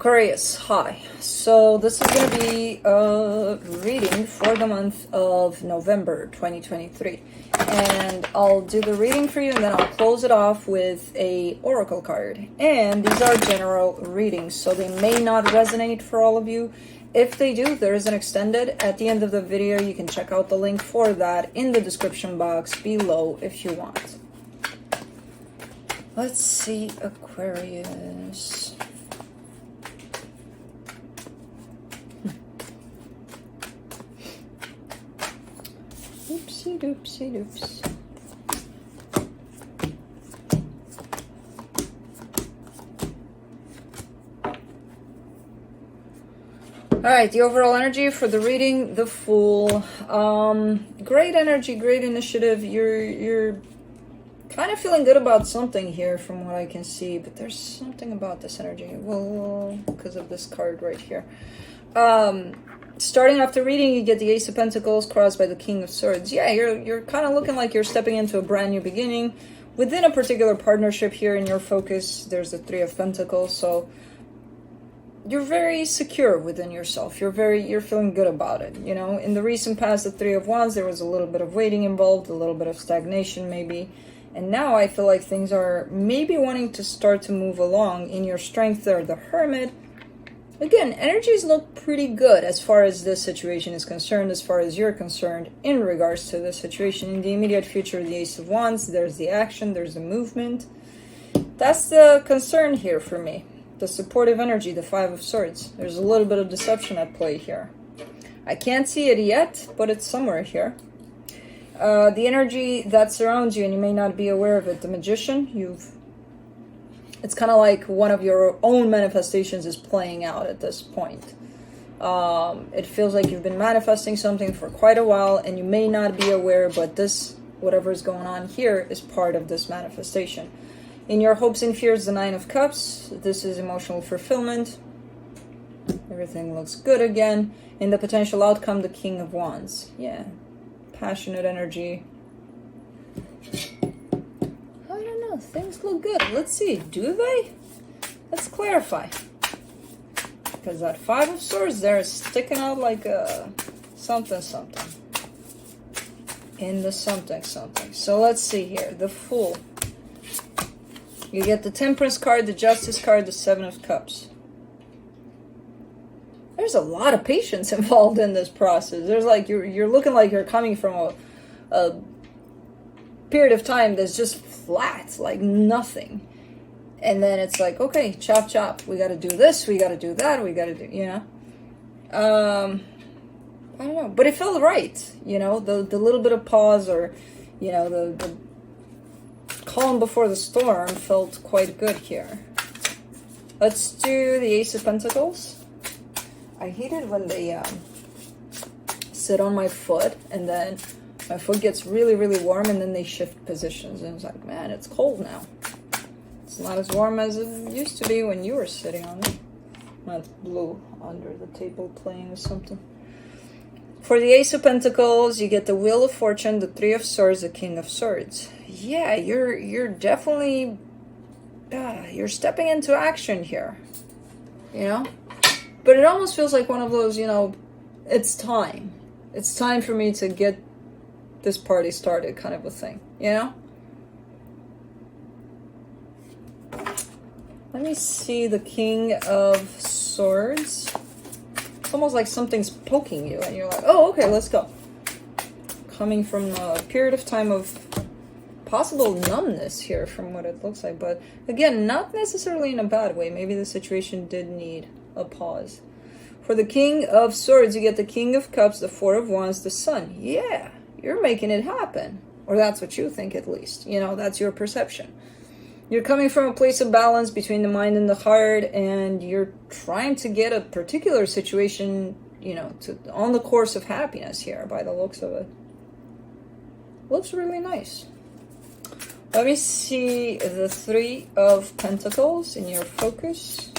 Aquarius, hi. So this is going to be a reading for the month of November 2023. And I'll do the reading for you and then I'll close it off with a oracle card. And these are general readings, so they may not resonate for all of you. If they do, there is an extended. At the end of the video, you can check out the link for that in the description box below if you want. Let's see, Aquarius. Oopsie doopsie doops. All right, the overall energy for the reading, the Fool. Great energy, great initiative. You're kind of feeling good about something here from what I can see, but there's something about this energy. Well, because of this card right here. Starting off the reading, you get the Ace of Pentacles crossed by the King of Swords. Yeah, you're kind of looking like you're stepping into a brand new beginning. Within a particular partnership here in your focus, there's the Three of Pentacles, so you're very secure within yourself. You're feeling good about it. You know, in the recent past, the Three of Wands, there was a little bit of waiting involved, a little bit of stagnation maybe. And now I feel like things are maybe wanting to start to move along. In your strength there, the Hermit. Again, energies look pretty good as far as this situation is concerned, as far as you're concerned in regards to this situation. In the immediate future, the Ace of Wands, there's the action, there's the movement. That's the concern here for me. The supportive energy, the Five of Swords. There's a little bit of deception at play here. I can't see it yet, but it's somewhere here. The energy that surrounds you, and you may not be aware of it, the Magician, it's kind of like one of your own manifestations is playing out at this point. It feels like you've been manifesting something for quite a while, and you may not be aware, but this, whatever is going on here, is part of this manifestation. In your hopes and fears, the Nine of Cups, this is emotional fulfillment. Everything looks good again. In the potential outcome, the King of Wands. Yeah, passionate energy. Things look good. Let's see. Do they? Let's clarify. Because that Five of Swords there is sticking out like a something. In the something. So let's see here. The Fool. You get the Temperance card, the Justice card, the Seven of Cups. There's a lot of patience involved in this process. There's like you're looking like you're coming from a period of time that's just flat, like nothing, and then it's like, okay, chop chop, we got to do this, we got to do that, we got to do, you know, I don't know, but it felt right, you know, the little bit of pause, or you know, the calm before the storm felt quite good here. Let's do the Ace of Pentacles. I hate it when they sit on my foot and then my foot gets really, really warm, and then they shift positions. And it's like, man, it's cold now. It's not as warm as it used to be when you were sitting on it. That's blue under the table playing with something. For the Ace of Pentacles, you get the Wheel of Fortune, the Three of Swords, the King of Swords. Yeah, you're definitely you're stepping into action here. You know? But it almost feels like one of those, you know, it's time. It's time for me to get this party started kind of a thing, you know? Let me see the King of Swords. It's almost like something's poking you and you're like, oh, okay, let's go. Coming from a period of time of possible numbness here from what it looks like, but again, not necessarily in a bad way. Maybe the situation did need a pause. For the King of Swords, you get the King of Cups, the Four of Wands, the Sun. Yeah. You're making it happen. Or that's what you think, at least. You know, that's your perception. You're coming from a place of balance between the mind and the heart, and you're trying to get a particular situation, you know, on the course of happiness here, by the looks of it. Looks really nice. Let me see the Three of Pentacles in your focus.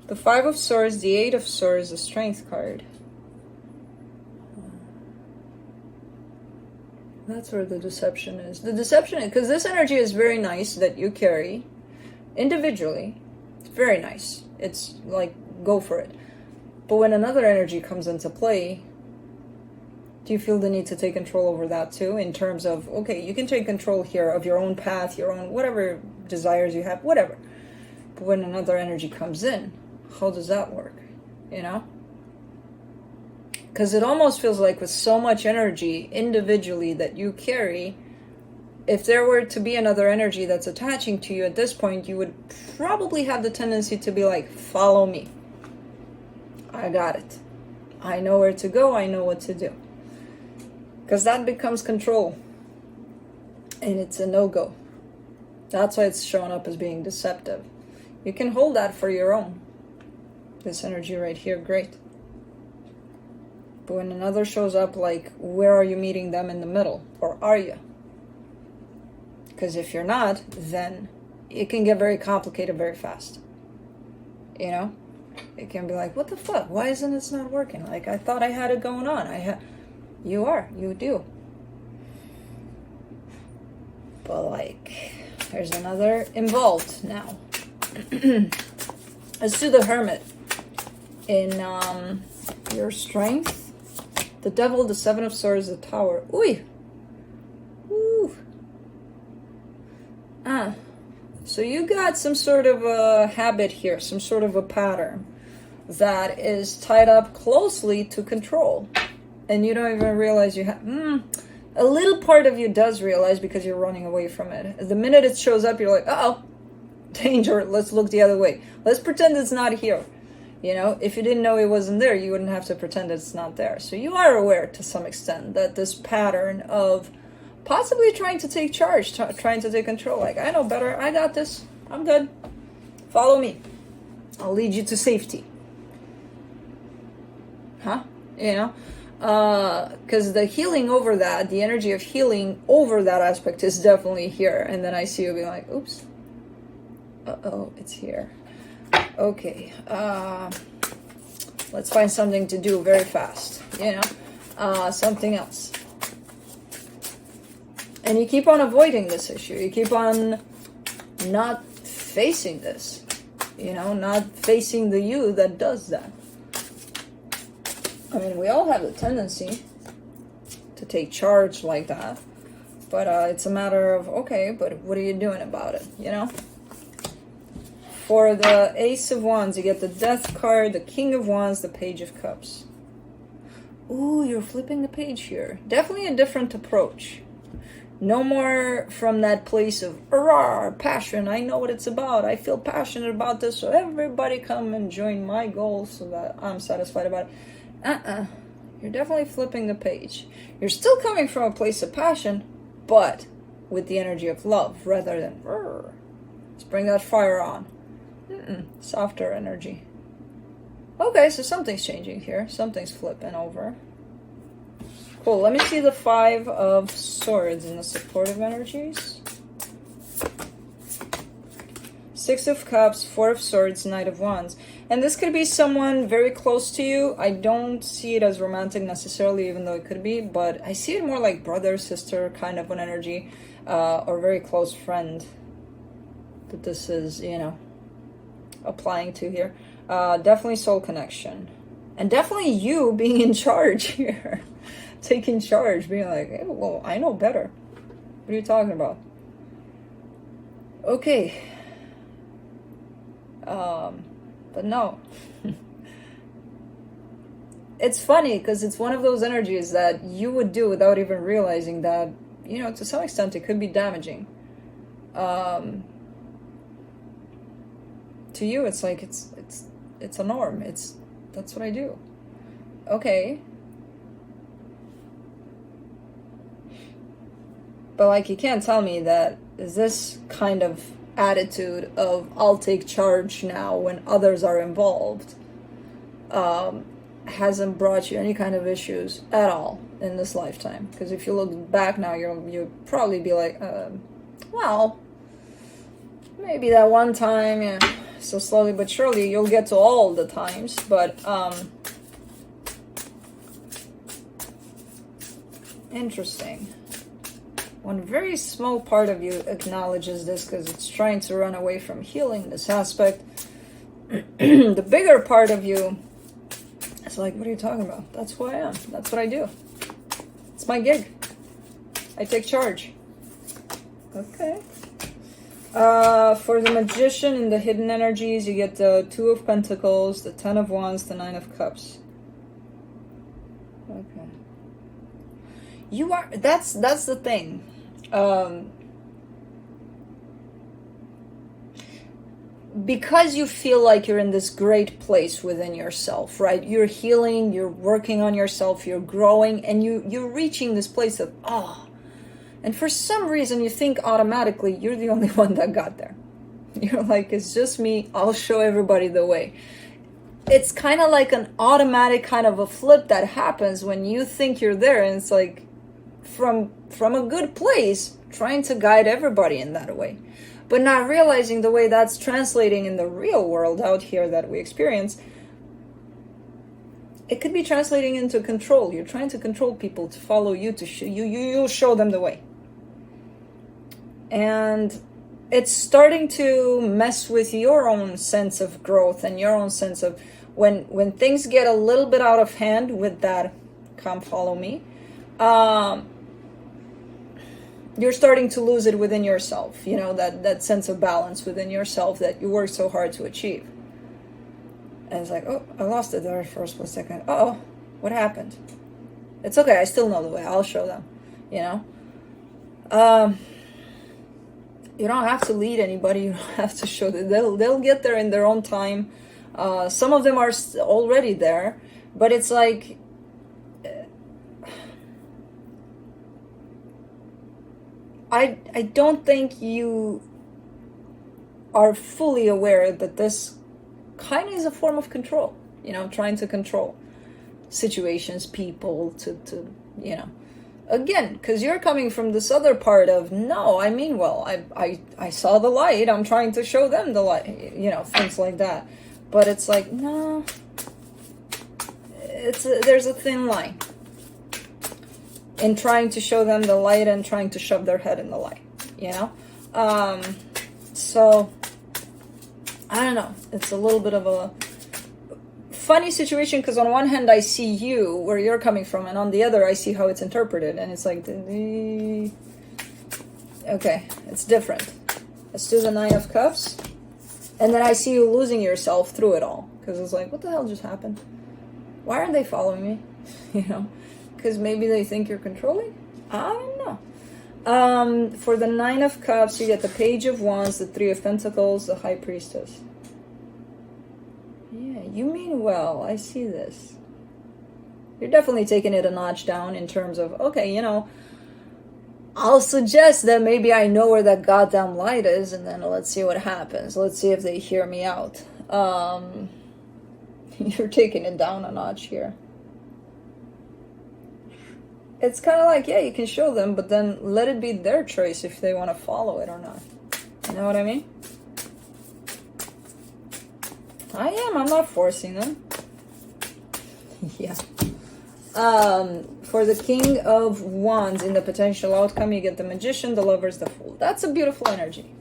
The Five of Swords, the Eight of Swords, the Strength card. That's where the deception is. The deception is, because this energy is very nice that you carry individually. It's very nice. It's like, go for it. But when another energy comes into play, do you feel the need to take control over that too? In terms of, okay, you can take control here of your own path, your own whatever desires you have, whatever. But when another energy comes in, how does that work? You know? Because it almost feels like with so much energy individually that you carry, if there were to be another energy that's attaching to you at this point, you would probably have the tendency to be like, follow me. I got it. I know where to go. I know what to do. Because that becomes control. And it's a no-go. That's why it's showing up as being deceptive. You can hold that for your own. This energy right here, great. But when another shows up, like, where are you meeting them in the middle? Or are you? Because if you're not, then it can get very complicated very fast. You know? It can be like, what the fuck? Why isn't this not working? Like, I thought I had it going on. You do. But, like, there's another involved now. Let's do the Hermit. In your strength, the Devil, the Seven of Swords, the Tower. Ooh. Ooh. So you got some sort of a habit here, some sort of a pattern that is tied up closely to control. And you don't even realize you have... a little part of you does realize because you're running away from it. The minute it shows up, you're like, uh-oh, danger, let's look the other way. Let's pretend it's not here. You know, if you didn't know it wasn't there, you wouldn't have to pretend it's not there. So you are aware to some extent that this pattern of possibly trying to take charge, trying to take control. Like, I know better. I got this. I'm good. Follow me. I'll lead you to safety. Huh? You know? Because the healing over that, the energy of healing over that aspect is definitely here. And then I see you being like, oops. Uh-oh, it's here. Okay. Let's find something to do very fast. You know? Something else. And you keep on avoiding this issue. You keep on not facing this. You know, not facing the you that does that. I mean, we all have the tendency to take charge like that. But it's a matter of, okay, but what are you doing about it, you know? For the Ace of Wands, you get the Death card, the King of Wands, the Page of Cups. Ooh, you're flipping the page here. Definitely a different approach. No more from that place of "Arrgh, passion, I know what it's about. I feel passionate about this, so everybody come and join my goals so that I'm satisfied about it." You're definitely flipping the page. You're still coming from a place of passion, but with the energy of love rather than "Arrgh." Let's bring that fire on. Softer energy. Okay, so something's changing here. Something's flipping over. Cool, let me see the Five of Swords in the supportive energies. Six of Cups, Four of Swords, Knight of Wands. And this could be someone very close to you. I don't see it as romantic necessarily, even though it could be. But I see it more like brother, sister kind of an energy. Or very close friend. That this is, you know, applying to here. Definitely soul connection. And definitely you being in charge here. Taking charge, being like, hey, well, I know better. What are you talking about? Okay. But no. It's funny because it's one of those energies that you would do without even realizing that, you know, to some extent it could be damaging. To you, it's like it's a norm. That's what I do. Okay. But like, you can't tell me that this kind of attitude of I'll take charge now when others are involved hasn't brought you any kind of issues at all in this lifetime. Because if you look back now, you'll probably be like, well, maybe that one time, yeah. So slowly but surely you'll get to all the times, but interesting. One very small part of you acknowledges this because it's trying to run away from healing this aspect. the bigger part of you is like, what are you talking about? That's who I am. That's what I do. It's my gig. I take charge. Okay. For the Magician in the hidden energies, you get the Two of Pentacles, the Ten of Wands, the Nine of Cups. Okay. You are, that's the thing. Because you feel like you're in this great place within yourself, right? You're healing, you're working on yourself, you're growing, and you're reaching this place of, and for some reason you think automatically you're the only one that got there. You're like, it's just me, I'll show everybody the way. It's kind of like an automatic kind of a flip that happens when you think you're there, and it's like from a good place, trying to guide everybody in that way. But not realizing the way that's translating in the real world out here that we experience, it could be translating into control. You're trying to control people to follow you, to show you'll show them the way. And it's starting to mess with your own sense of growth and your own sense of when things get a little bit out of hand with that, come follow me, you're starting to lose it within yourself, you know, that sense of balance within yourself that you work so hard to achieve. And it's like, oh, I lost it there for a split second. Uh-oh, what happened? It's okay, I still know the way. I'll show them, you know. You don't have to lead anybody. You don't have to show them. They'll get there in their own time. Some of them are already there, but it's like, I don't think you are fully aware that this kind of is a form of control, you know, trying to control situations, people, to you know, again, because you're coming from this other part of, no, I mean, well, I saw the light, I'm trying to show them the light, you know, things like that. But it's like, no, there's a thin line in trying to show them the light and trying to shove their head in the light, you know? So, I don't know. It's a little bit of a funny situation, because on one hand I see you, where you're coming from, and on the other I see how it's interpreted, and it's like, okay, it's different. Let's do the Nine of Cups, and then I see you losing yourself through it all, because it's like, what the hell just happened? Why aren't they following me? You know? Because maybe they think you're controlling? I don't know. For the Nine of Cups, you get the Page of Wands, the Three of Pentacles, the High Priestess. Yeah, you mean well. I see this. You're definitely taking it a notch down in terms of, okay, you know, I'll suggest that maybe I know where that goddamn light is, and then let's see what happens. Let's see if they hear me out. You're taking it down a notch here. It's kind of like, yeah, you can show them, but then let it be their choice if they want to follow it or not. You know what I mean? I'm not forcing them. Yeah. For the King of Wands in the potential outcome, you get the Magician, the Lovers, the Fool. That's a beautiful energy.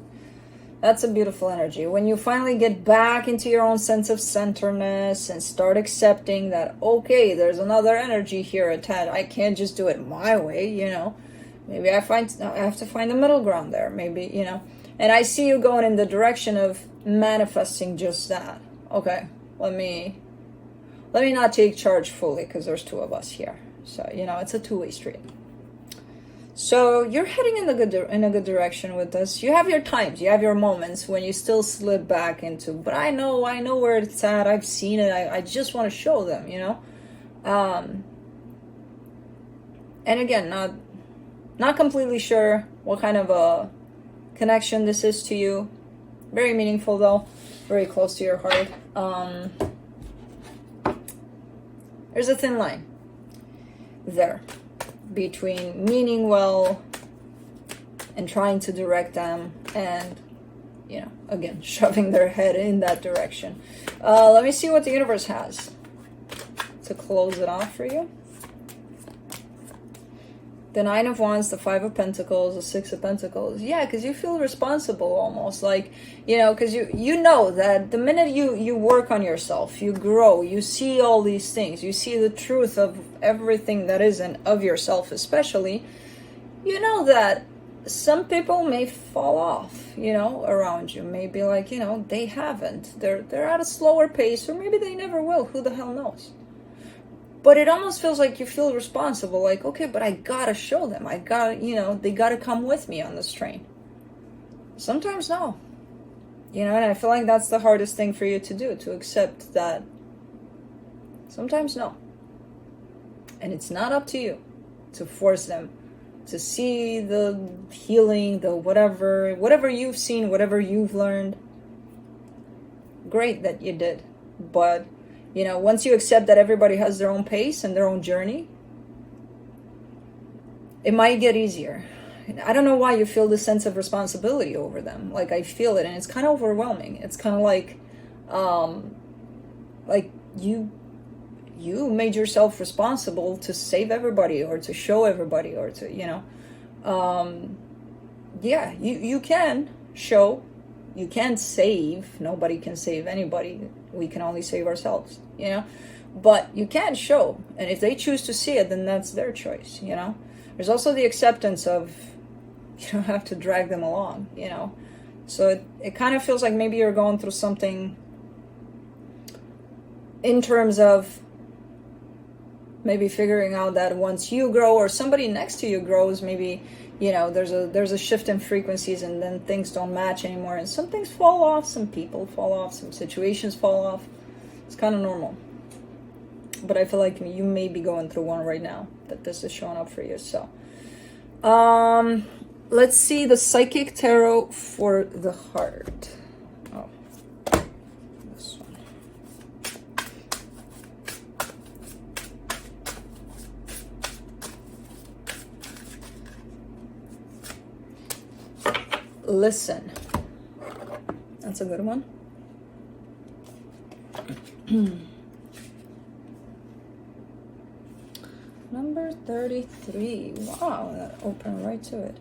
That's a beautiful energy. When you finally get back into your own sense of centeredness and start accepting that, okay, there's another energy here attached. I can't just do it my way, you know. Maybe I have to find the middle ground there. Maybe, you know. And I see you going in the direction of manifesting just that. Okay, let me not take charge fully, because there's two of us here. So, you know, it's a two-way street. So you're heading in a good direction with this. You have your times, you have your moments when you still slip back into, but I know where it's at. I've seen it. I just want to show them, you know. And again, not completely sure what kind of a connection this is to you. Very meaningful though, very close to your heart. There's a thin line there between meaning well and trying to direct them and, you know, again, shoving their head in that direction. Let me see what the universe has to close it off for you. The Nine of Wands, the Five of Pentacles, the Six of Pentacles. Yeah, because you feel responsible almost. Like, because you know that the minute you work on yourself, you grow, you see all these things, you see the truth of everything that isn't of yourself especially, you know that some people may fall off, around you. Maybe like, they haven't. They're at a slower pace, or maybe they never will. Who the hell knows? But it almost feels like you feel responsible, like, okay, but I gotta show them. I gotta, they gotta come with me on this train. Sometimes no. And I feel like that's the hardest thing for you to do, to accept that sometimes no. And it's not up to you to force them to see the healing, the whatever you've seen, whatever you've learned. Great that you did. But once you accept that everybody has their own pace and their own journey, it might get easier. I don't know why you feel this sense of responsibility over them. Like, I feel it, and it's kind of overwhelming. It's kind of like you made yourself responsible to save everybody, or to show everybody, or to, yeah, you can show. You can't save. Nobody can save anybody. We can only save ourselves, But you can show. And if they choose to see it, then that's their choice, There's also the acceptance of you don't have to drag them along, So it kind of feels like maybe you're going through something in terms of maybe figuring out that once you grow, or somebody next to you grows, maybe there's a shift in frequencies, and then things don't match anymore, and some things fall off, some people fall off, some situations fall off. It's kind of normal. But I feel like you may be going through one right now, that this is showing up for you. So let's see the Psychic Tarot for the heart. Oh, this one. Listen. That's a good one. Number 33. Wow, that opened right to it.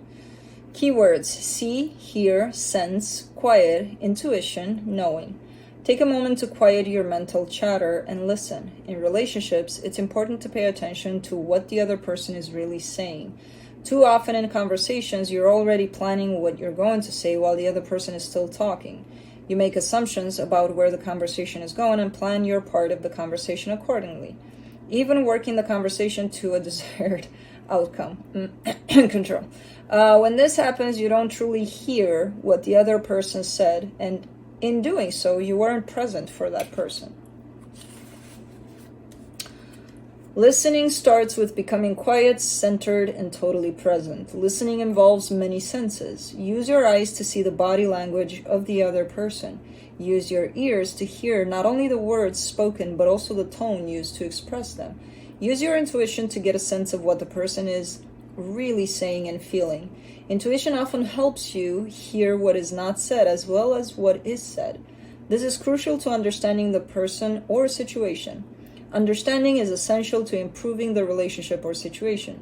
Keywords: see, hear, sense, quiet, intuition, knowing. Take a moment to quiet your mental chatter and listen. In relationships, it's important to pay attention to what the other person is really saying. Too often in conversations, you're already planning what you're going to say while the other person is still talking. You make assumptions about where the conversation is going and plan your part of the conversation accordingly, even working the conversation to a desired outcome. Control. When this happens, you don't truly hear what the other person said, and in doing so, you weren't present for that person. Listening starts with becoming quiet, centered, and totally present. Listening involves many senses. Use your eyes to see the body language of the other person. Use your ears to hear not only the words spoken, but also the tone used to express them. Use your intuition to get a sense of what the person is really saying and feeling. Intuition often helps you hear what is not said as well as what is said. This is crucial to understanding the person or situation. Understanding is essential to improving the relationship or situation.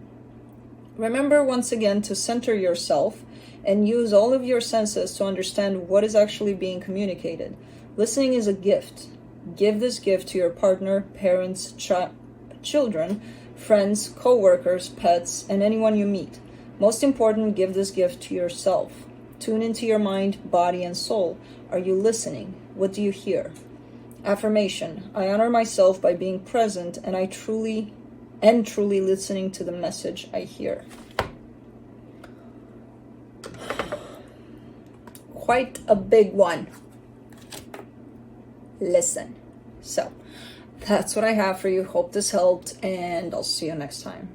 Remember once again to center yourself and use all of your senses to understand what is actually being communicated. Listening is a gift. Give this gift to your partner, parents, children, friends, co-workers, pets, and anyone you meet. Most important, give this gift to yourself. Tune into your mind, body, and soul. Are you listening? What do you hear? Affirmation: I honor myself by being present, and I truly listening to the message I hear. Quite a big one. Listen. So, that's what I have for you. Hope this helped, and I'll see you next time.